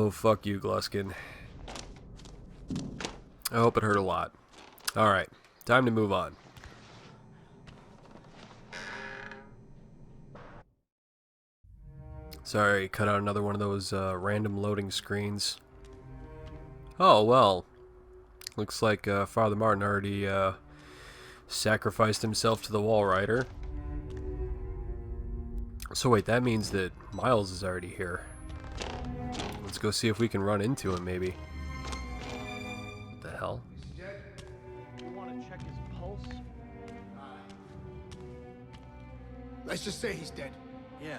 Oh, fuck you, Gluskin. I hope it hurt a lot. Alright, time to move on. Sorry, cut out another one of those random loading screens. Oh, well. Looks like Father Martin already sacrificed himself to the wall rider. So wait, that means that Miles is already here. Let's go see if we can run into him, maybe. What the hell? He's dead. You want to check his pulse? Let's just say he's dead. Yeah.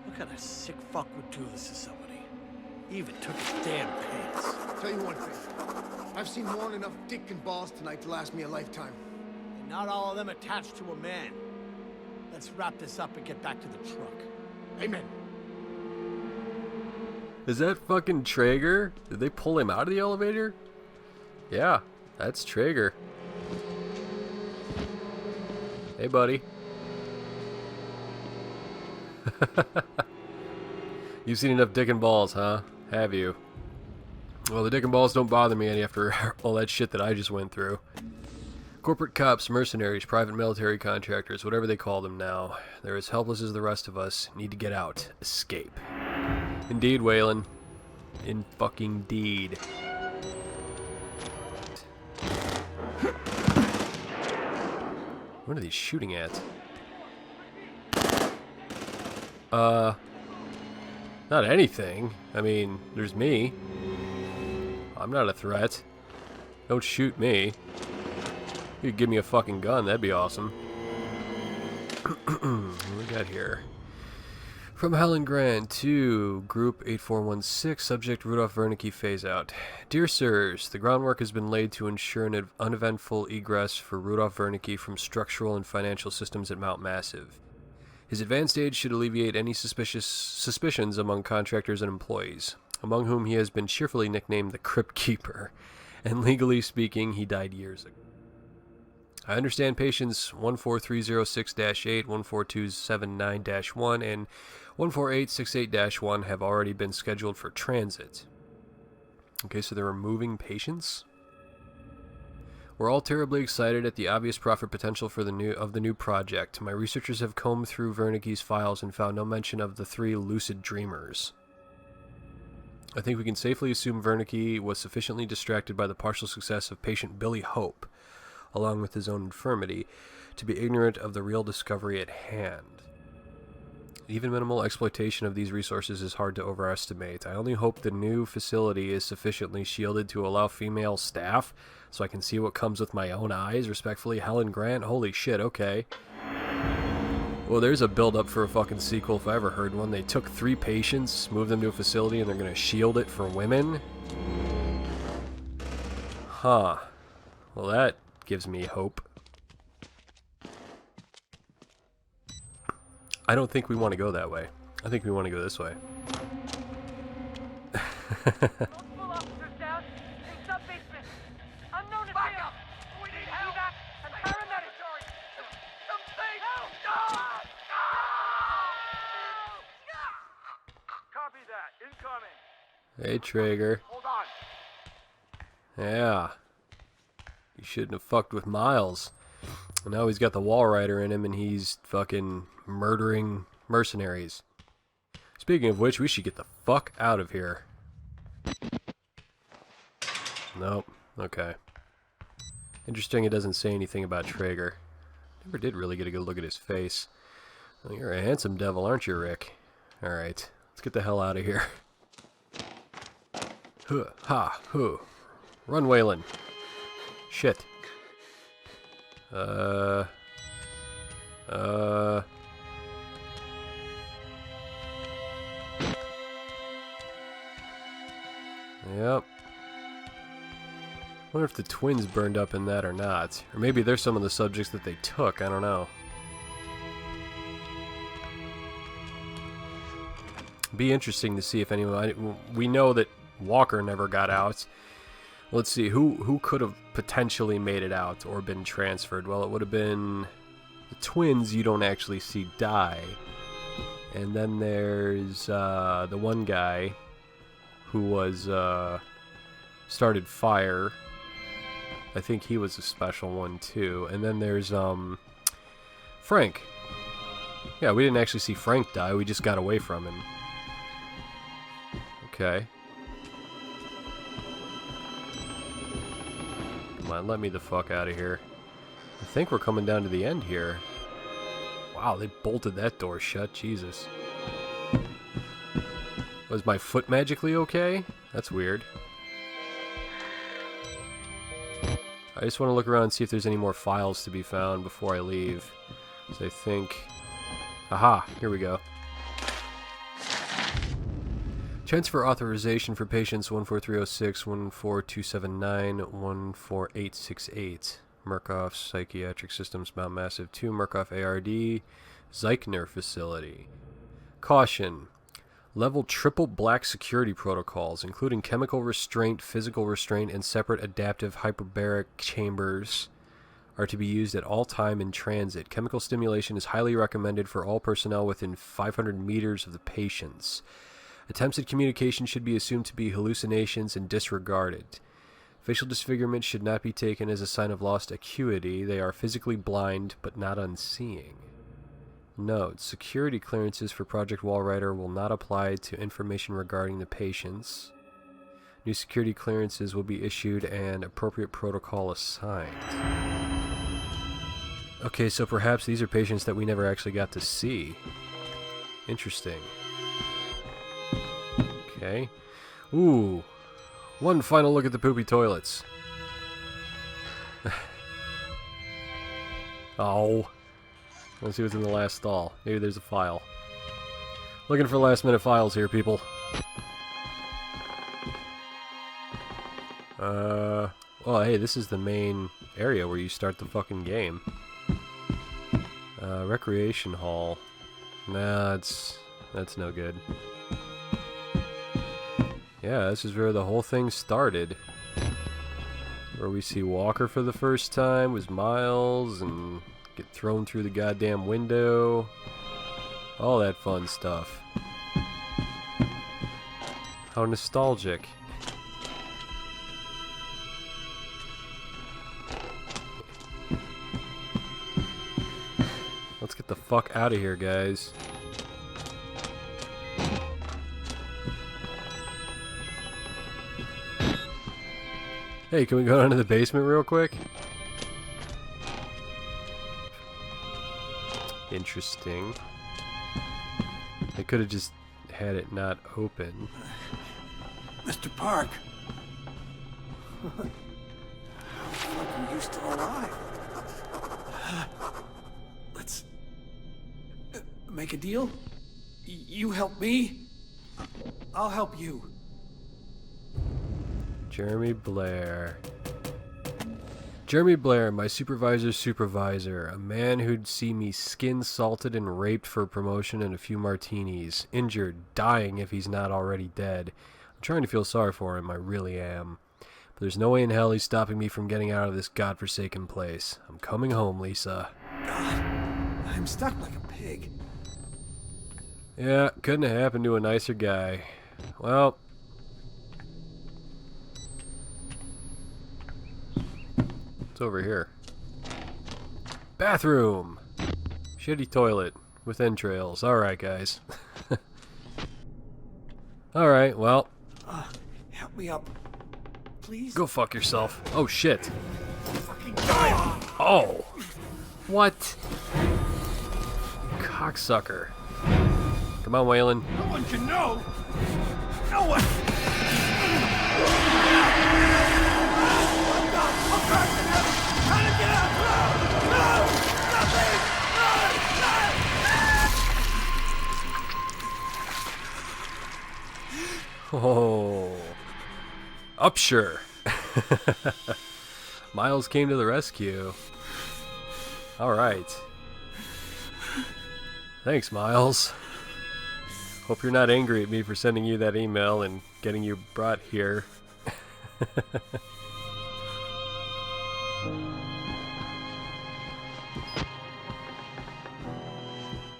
What kind of sick fuck would do this to somebody? He even took his damn pants. Tell you one thing. I've seen more than enough dick and balls tonight to last me a lifetime. And not all of them attached to a man. Let's wrap this up and get back to the truck. Amen. Is that fucking Traeger? Did they pull him out of the elevator? Yeah, that's Traeger. Hey, buddy. You've seen enough dick and balls, huh? Have you? Well, the dick and balls don't bother me any after all that shit that I just went through. Corporate cops, mercenaries, private military contractors, whatever they call them now. They're as helpless as the rest of us. Need to get out. Escape. Indeed, Waylon. In fucking deed. What are these shooting at? Not anything. I mean, there's me. I'm not a threat. Don't shoot me. You could give me a fucking gun, that'd be awesome. What do we got here? From Helen Grant to Group 8416, subject Rudolph Wernicke phase out. Dear Sirs, the groundwork has been laid to ensure an uneventful egress for Rudolph Wernicke from structural and financial systems at Mount Massive. His advanced age should alleviate any suspicions among contractors and employees, among whom he has been cheerfully nicknamed the Crypt Keeper, and legally speaking, he died years ago. I understand patients 14306-8, 14279-1, and 14868-1 have already been scheduled for transit. Okay, so they're removing patients? We're all terribly excited at the obvious profit potential for the new project. My researchers have combed through Wernicke's files and found no mention of the 3 lucid dreamers. I think we can safely assume Wernicke was sufficiently distracted by the partial success of patient Billy Hope, along with his own infirmity, to be ignorant of the real discovery at hand. Even minimal exploitation of these resources is hard to overestimate. I only hope the new facility is sufficiently shielded to allow female staff, so I can see what comes with my own eyes. Respectfully, Helen Grant. Holy shit, okay. Well, there's a build-up for a fucking sequel if I ever heard one. They took 3 patients, moved them to a facility, and they're gonna shield it for women? Huh. Well, that gives me hope. I don't think we want to go that way. I think we want to go this way. Multiple officers down in sub-basement. Unknown is Back here. up! We need help! Evac and paramedics. Something! No! Copy that. Incoming. Hey, Traeger. Hold on. Yeah. You shouldn't have fucked with Miles. And now he's got the wall rider in him and he's fucking murdering mercenaries. Speaking of which, we should get the fuck out of here. Nope. Okay. Interesting it doesn't say anything about Traeger. Never did really get a good look at his face. Well, you're a handsome devil, aren't you, Rick? Alright. Let's get the hell out of here. Huh. Ha. Huh. Run, Waylon. Shit. Yep. Wonder if the twins burned up in that or not. Or maybe they're some of the subjects that they took, I don't know. Be interesting to see if anyone... We know that Walker never got out. Let's see, who could have potentially made it out or been transferred? Well, it would have been the twins you don't actually see die. And then there's the one guy who was, started fire. I think he was a special one, too. And then there's, Frank. Yeah, we didn't actually see Frank die, we just got away from him. Okay. Come on, let me the fuck out of here. I think we're coming down to the end here. Wow, they bolted that door shut, Jesus. Was my foot magically okay? That's weird. I just want to look around and see if there's any more files to be found before I leave. So I think... Aha, here we go. Transfer authorization for patients 14306, 14279, 14868. Murkoff Psychiatric Systems Mount Massive 2, Murkoff ARD, Zeichner Facility. Caution. Level triple black security protocols, including chemical restraint, physical restraint, and separate adaptive hyperbaric chambers, are to be used at all time in transit. Chemical stimulation is highly recommended for all personnel within 500 meters of the patients. Attempts at communication should be assumed to be hallucinations and disregarded. Facial disfigurement should not be taken as a sign of lost acuity. They are physically blind, but not unseeing. Note, security clearances for Project Wallrider will not apply to information regarding the patients. New security clearances will be issued and appropriate protocol assigned. Okay, so perhaps these are patients that we never actually got to see. Interesting. Okay. Ooh. One final look at the poopy toilets. Oh. Let's see what's in the last stall. Maybe there's a file. Looking for last minute files here, people. Well, hey, this is the main area where you start the fucking game. Recreation hall. Nah, that's no good. Yeah, this is where the whole thing started. Where we see Walker for the first time was Miles and get thrown through the goddamn window. All that fun stuff. How nostalgic. Let's get the fuck out of here, guys. Hey, can we go down to the basement real quick? Interesting. I could have just had it not open. Mr. Park. How the fuck are you still alive? Let's make a deal. You help me, I'll help you. Jeremy Blair. Jeremy Blair, my supervisor's supervisor. A man who'd see me skin salted and raped for promotion and a few martinis. Injured, dying if he's not already dead. I'm trying to feel sorry for him, I really am. But there's no way in hell he's stopping me from getting out of this godforsaken place. I'm coming home, Lisa. God, I'm stuck like a pig. Yeah, couldn't have happened to a nicer guy. Well... What's over here? Bathroom! Shitty toilet with entrails. Alright, guys. Alright, well. Help me up. Please? Go fuck yourself. Oh, shit. Fucking die! Oh! What? You cocksucker. Come on, Waylon. No one can know! No one! Oh. Upsure. Miles came to the rescue. Alright. Thanks, Miles. Hope you're not angry at me for sending you that email and getting you brought here.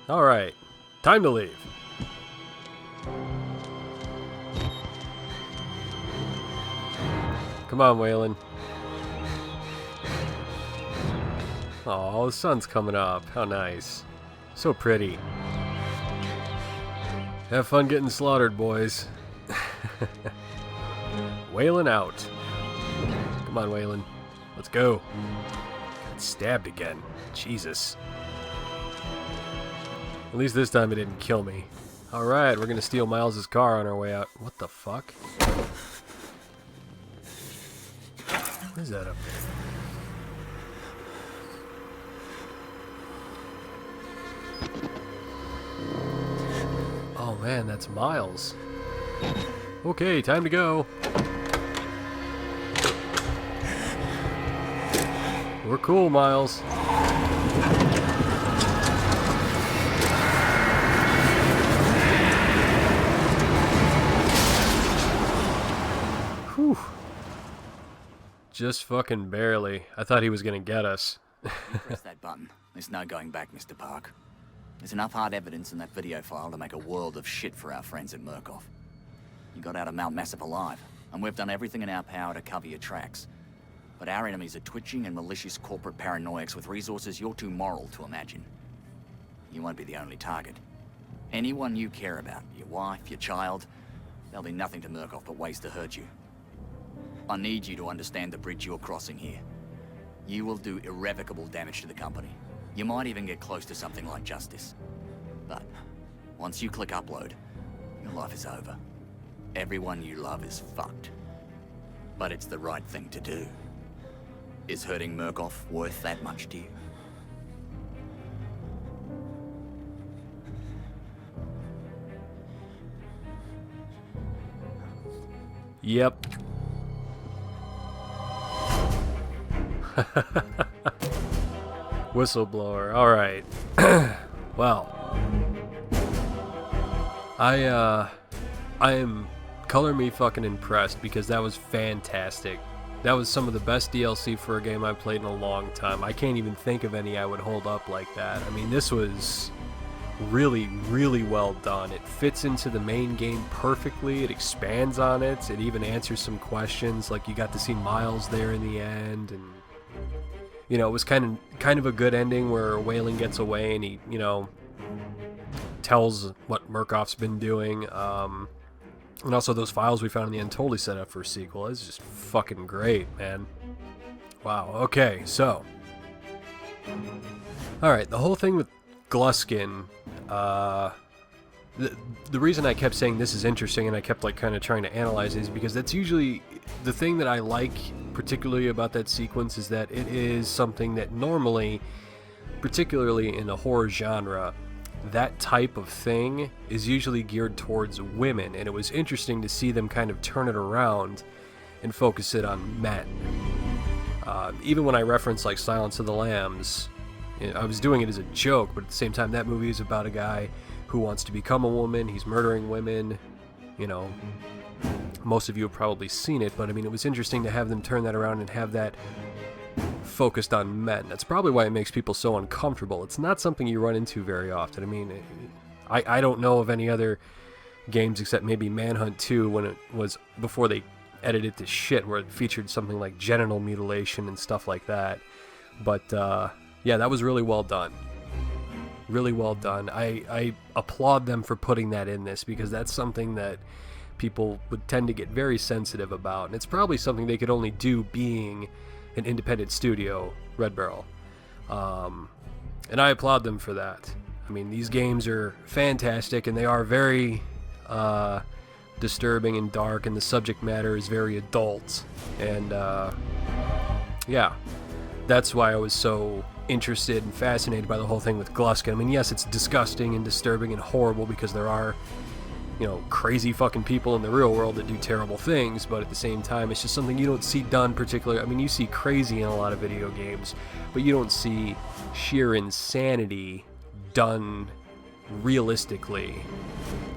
Alright. Time to leave. Come on, Waylon. Oh, the sun's coming up. How nice. So pretty. Have fun getting slaughtered, boys. Waylon out. Come on, Waylon. Let's go. Got stabbed again. Jesus. At least this time it didn't kill me. Alright, we're gonna steal Miles' car on our way out. What the fuck? What is that up there? Oh man, that's Miles. Okay, time to go. We're cool, Miles. Whew. Just fucking barely. I thought he was gonna get us. Press that button. There's no going back, Mr. Park. There's enough hard evidence in that video file to make a world of shit for our friends at Murkoff. You got out of Mount Massive alive, and we've done everything in our power to cover your tracks. But our enemies are twitching and malicious corporate paranoiacs with resources you're too moral to imagine. You won't be the only target. Anyone you care about, your wife, your child, there'll be nothing to Murkoff but ways to hurt you. I need you to understand the bridge you're crossing here. You will do irrevocable damage to the company. You might even get close to something like justice. But once you click upload, your life is over. Everyone you love is fucked. But it's the right thing to do. Is hurting Murkoff worth that much to you? Yep. Whistleblower. Alright. Well. I am color me fucking impressed because that was fantastic. That was some of the best DLC for a game I've played in a long time. I can't even think of any I would hold up like that. I mean, this was really, really well done. It fits into the main game perfectly. It expands on it. It even answers some questions. Like, you got to see Miles there in the end, and you know, it was kind of a good ending where Waylon gets away and he, you know, tells what Murkoff's been doing. And also those files we found in the end totally set up for a sequel. It's just fucking great, man. Wow. Okay, so. Alright, the whole thing with Gluskin, the reason I kept saying this is interesting and I kept like kind of trying to analyze it is because that's usually the thing that I like particularly about that sequence is that it is something that normally, particularly in the horror genre, that type of thing is usually geared towards women, and it was interesting to see them kind of turn it around and focus it on men. Even when I reference like Silence of the Lambs, you know, I was doing it as a joke, but at the same time that movie is about a guy who wants to become a woman, he's murdering women, you know, most of you have probably seen it, but I mean it was interesting to have them turn that around and have that focused on men. That's probably why it makes people so uncomfortable. It's not something you run into very often. I mean, I don't know of any other games except maybe Manhunt 2 when it was before they edited it to shit, where it featured something like genital mutilation and stuff like that. But yeah, that was really well done. Really well done. I applaud them for putting that in this because that's something that people would tend to get very sensitive about, and it's probably something they could only do being an independent studio, Red Barrel. And I applaud them for that. I mean, these games are fantastic, and they are very disturbing and dark, and the subject matter is very adult. And yeah, that's why I was so interested and fascinated by the whole thing with Gluskin. I mean, yes, it's disgusting and disturbing and horrible because there are, you know, crazy fucking people in the real world that do terrible things, but at the same time, it's just something you don't see done particularly. I mean, you see crazy in a lot of video games, but you don't see sheer insanity done realistically,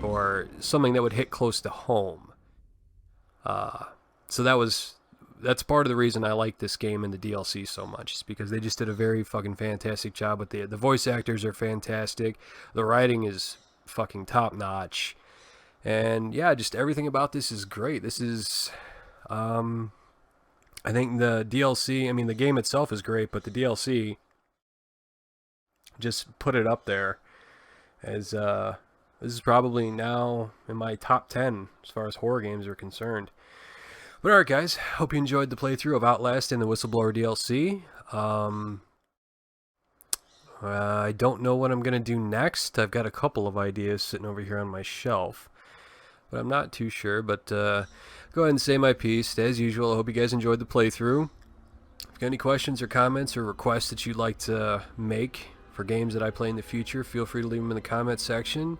or something that would hit close to home. So that's part of the reason I like this game and the DLC so much, is because they just did a very fucking fantastic job with the voice actors are fantastic, the writing is fucking top notch. And yeah, just everything about this is great. This is, I think the DLC, I mean, the game itself is great, but the DLC just put it up there as, this is probably now in my top 10 as far as horror games are concerned. But alright guys, hope you enjoyed the playthrough of Outlast and the Whistleblower DLC. I don't know what I'm going to do next. I've got a couple of ideas sitting over here on my shelf, but I'm not too sure. But go ahead and say my piece. As usual, I hope you guys enjoyed the playthrough. If you've got any questions or comments or requests that you'd like to make for games that I play in the future, feel free to leave them in the comment section.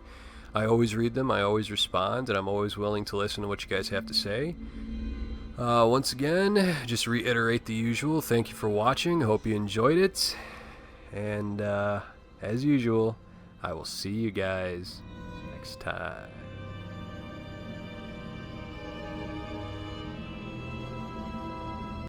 I always read them, I always respond, and I'm always willing to listen to what you guys have to say. Once again, just reiterate the usual. Thank you for watching. Hope you enjoyed it. And as usual, I will see you guys next time.